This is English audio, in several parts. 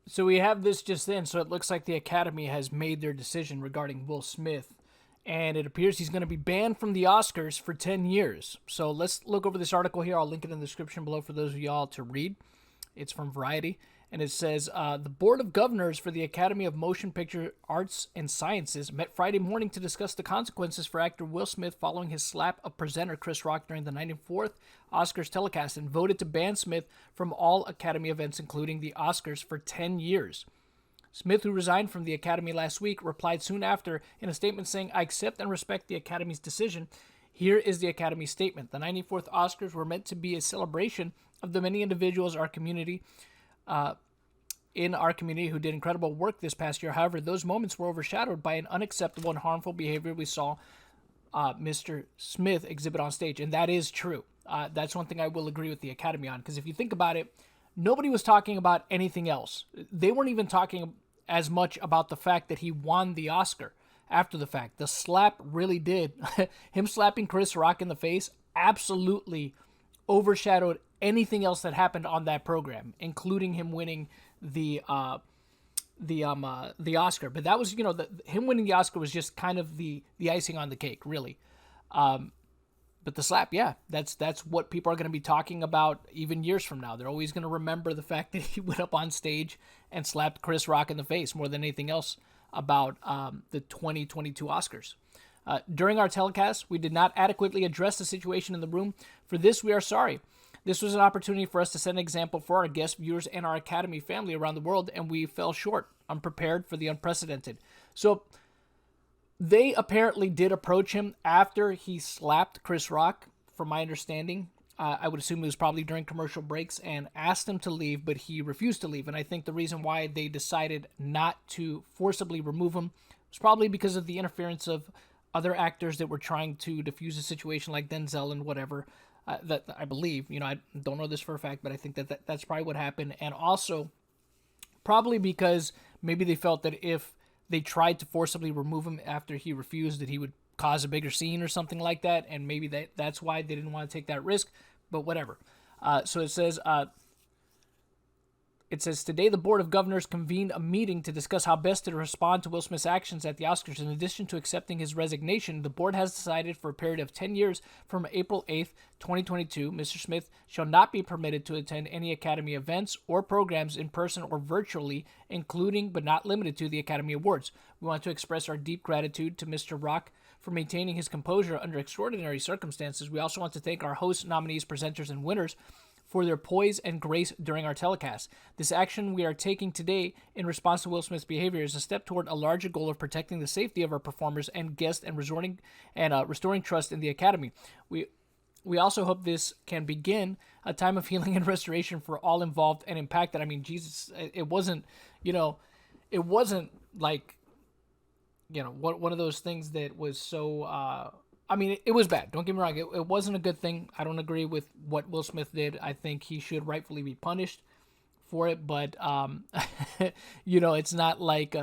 So we have this just in. So it looks like the Academy has made their decision regarding Will Smith, and it appears he's going to be banned from the Oscars for 10 years. So let's look over this article here. I'll link it in the description below for those of y'all to read. It's from Variety, and it says the Board of Governors for the Academy of Motion Picture Arts and Sciences met Friday morning to discuss the consequences for actor Will Smith following his slap of presenter Chris Rock during the 94th Oscars telecast, and voted to ban Smith from all Academy events, including the Oscars, for 10 years. Smith, who resigned from the Academy last week, replied soon after in a statement saying, "I accept and respect the Academy's decision. Here is the Academy statement. The 94th Oscars were meant to be a celebration of the many individuals in our community who did incredible work this past year. However, those moments were overshadowed by an unacceptable and harmful behavior we saw Mr. Smith exhibit on stage." And that is true. That's one thing I will agree with the Academy on, because if you think about it, nobody was talking about anything else. They weren't even talking as much about the fact that he won the Oscar after the fact. The slap really did. Him slapping Chris Rock in the face absolutely overshadowed anything else that happened on that program, including him winning the Oscar. But that was, him winning the Oscar was just kind of the icing on the cake, really. But the slap, yeah, that's what people are going to be talking about even years from now. They're always going to remember the fact that he went up on stage and slapped Chris Rock in the face more than anything else about the 2022 Oscars. During our telecast, we did not adequately address the situation in the room. For this, we are sorry. This was an opportunity for us to set an example for our guest viewers and our Academy family around the world, and we fell short, unprepared for the unprecedented. So they apparently did approach him after he slapped Chris Rock, from my understanding. I would assume it was probably during commercial breaks, and asked him to leave, but he refused to leave. And I think the reason why they decided not to forcibly remove him was probably because of the interference of other actors that were trying to diffuse a situation, like Denzel and whatever. That I believe, I don't know this for a fact, but I think that's probably what happened. And also, probably because maybe they felt that if they tried to forcibly remove him after he refused, that he would cause a bigger scene or something like that, and maybe that's why they didn't want to take that risk. But whatever. So it says today the Board of Governors convened a meeting to discuss how best to respond to Will Smith's actions at the Oscars. In addition to accepting his resignation, the board has decided for a period of 10 years from April 8th, 2022, Mr. Smith shall not be permitted to attend any Academy events or programs in person or virtually, including but not limited to the Academy Awards. We want to express our deep gratitude to Mr. Rock for maintaining his composure under extraordinary circumstances. We also want to thank our hosts, nominees, presenters, and winners for their poise and grace during our telecast. This action we are taking today in response to Will Smith's behavior is a step toward a larger goal of protecting the safety of our performers and guests and restoring trust in the Academy. We also hope this can begin a time of healing and restoration for all involved and impacted. I mean, Jesus, it wasn't like, one of those things that was so, I mean, it was bad. Don't get me wrong. It wasn't a good thing. I don't agree with what Will Smith did. I think he should rightfully be punished for it. But, it's not like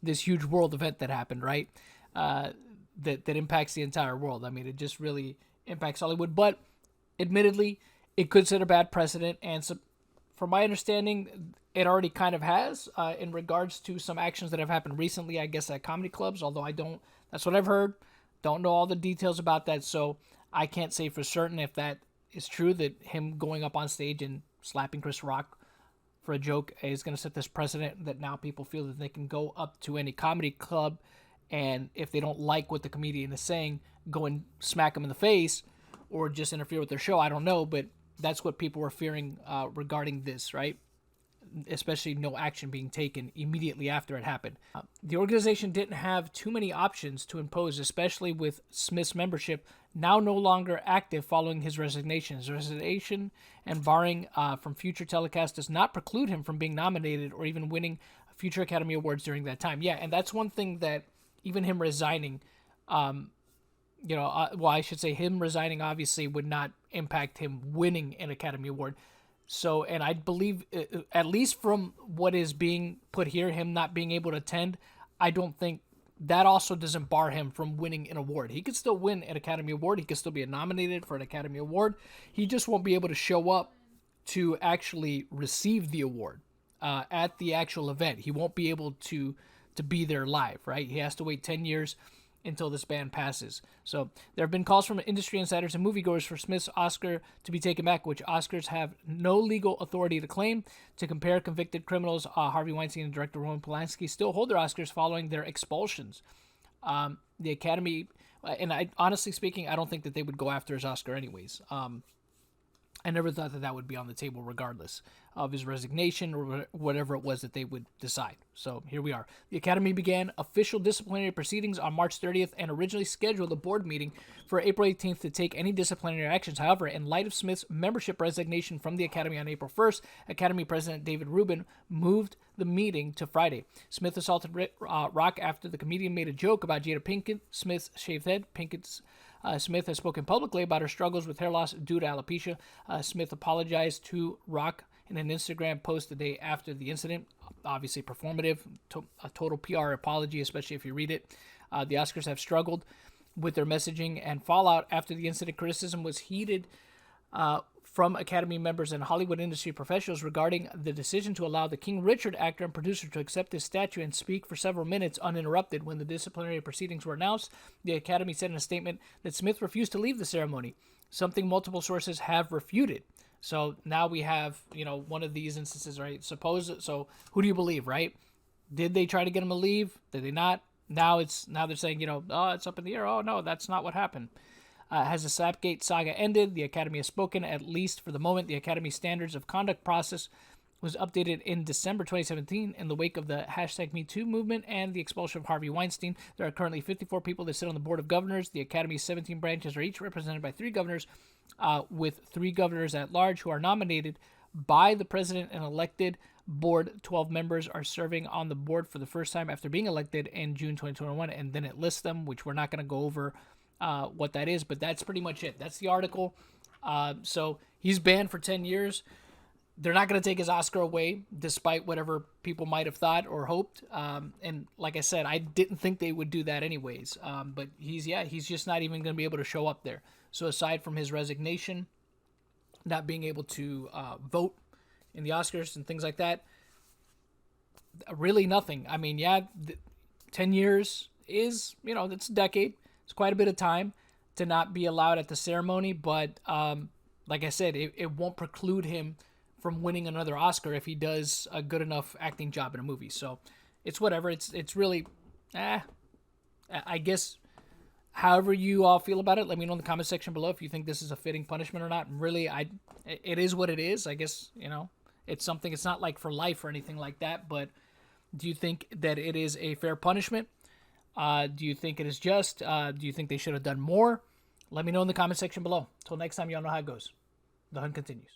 this huge world event that happened, right? That impacts the entire world. I mean, it just really impacts Hollywood. But admittedly, it could set a bad precedent. And so, from my understanding, it already kind of has in regards to some actions that have happened recently, I guess, at comedy clubs. Although that's what I've heard. Don't know all the details about that, so I can't say for certain if that is true, that him going up on stage and slapping Chris Rock for a joke is going to set this precedent that now people feel that they can go up to any comedy club, and if they don't like what the comedian is saying, go and smack him in the face or just interfere with their show. I don't know, but that's what people were fearing regarding this, right? Especially no action being taken immediately after it happened. The organization didn't have too many options to impose, especially with Smith's membership now no longer active following his resignation. His resignation and barring from future telecasts does not preclude him from being nominated or even winning future Academy Awards during that time. Yeah, and that's one thing that even him resigning, I should say him resigning obviously would not impact him winning an Academy Award. So, and I believe, at least from what is being put here, him not being able to attend, I don't think that also doesn't bar him from winning an award. He could still win an Academy Award. He could still be nominated for an Academy Award. He just won't be able to show up to actually receive the award. at the actual event. He won't be able to be there live, right? He has to wait 10 years until this ban passes. So there have been calls from industry insiders and moviegoers for Smith's Oscar to be taken back, which Oscars have no legal authority to claim. To compare, convicted criminals Harvey Weinstein and director Roman Polanski still hold their Oscars following their expulsions. The Academy, and I honestly speaking, I don't think that they would go after his Oscar anyways. I never thought that that would be on the table regardless of his resignation or whatever it was that they would decide. So here we are. The Academy began official disciplinary proceedings on March 30th and originally scheduled a board meeting for April 18th to take any disciplinary actions. However, in light of Smith's membership resignation from the Academy on April 1st, Academy President David Rubin moved the meeting to Friday. Smith assaulted Rock after the comedian made a joke about Jada Pinkett Smith's shaved head. Smith has spoken publicly about her struggles with hair loss due to alopecia. Smith apologized to Rock in an Instagram post the day after the incident. Obviously performative, a total PR apology, especially if you read it. The Oscars have struggled with their messaging and fallout after the incident. Criticism was heated from Academy members and Hollywood industry professionals regarding the decision to allow the King Richard actor and producer to accept his statue and speak for several minutes uninterrupted. When the disciplinary proceedings were announced, the Academy said in a statement that Smith refused to leave the ceremony, something multiple sources have refuted. So now we have, one of these instances, right? So who do you believe, right? Did they try to get him to leave? Did they not? Now they're saying, oh, it's up in the air. Oh, no, that's not what happened. Has the Slapgate saga ended? The Academy has spoken, at least for the moment. The Academy Standards of Conduct process was updated in December 2017 in the wake of the #MeToo movement and the expulsion of Harvey Weinstein. There are currently 54 people that sit on the Board of Governors. The Academy's 17 branches are each represented by 3 governors, with 3 governors at large who are nominated by the president and elected. Board 12 members are serving on the board for the first time after being elected in June 2021, and then it lists them, which we're not going to go over what that is, but that's pretty much it. That's the article. So he's banned for 10 years. They're not going to take his Oscar away, despite whatever people might have thought or hoped. And like I said, I didn't think they would do that anyways. But he's just not even going to be able to show up there. So aside from his resignation, not being able to vote in the Oscars and things like that, really nothing. I mean, 10 years is, it's a decade. It's quite a bit of time to not be allowed at the ceremony, but like I said, it won't preclude him from winning another Oscar if he does a good enough acting job in a movie. So it's whatever. It's really, I guess, however you all feel about it, let me know in the comment section below if you think this is a fitting punishment or not. Really, it is what it is. I guess, it's something, it's not like for life or anything like that, but do you think that it is a fair punishment? Do you think it is just? Do you think they should have done more? Let me know in the comment section below. Till next time, y'all know how it goes. The hunt continues.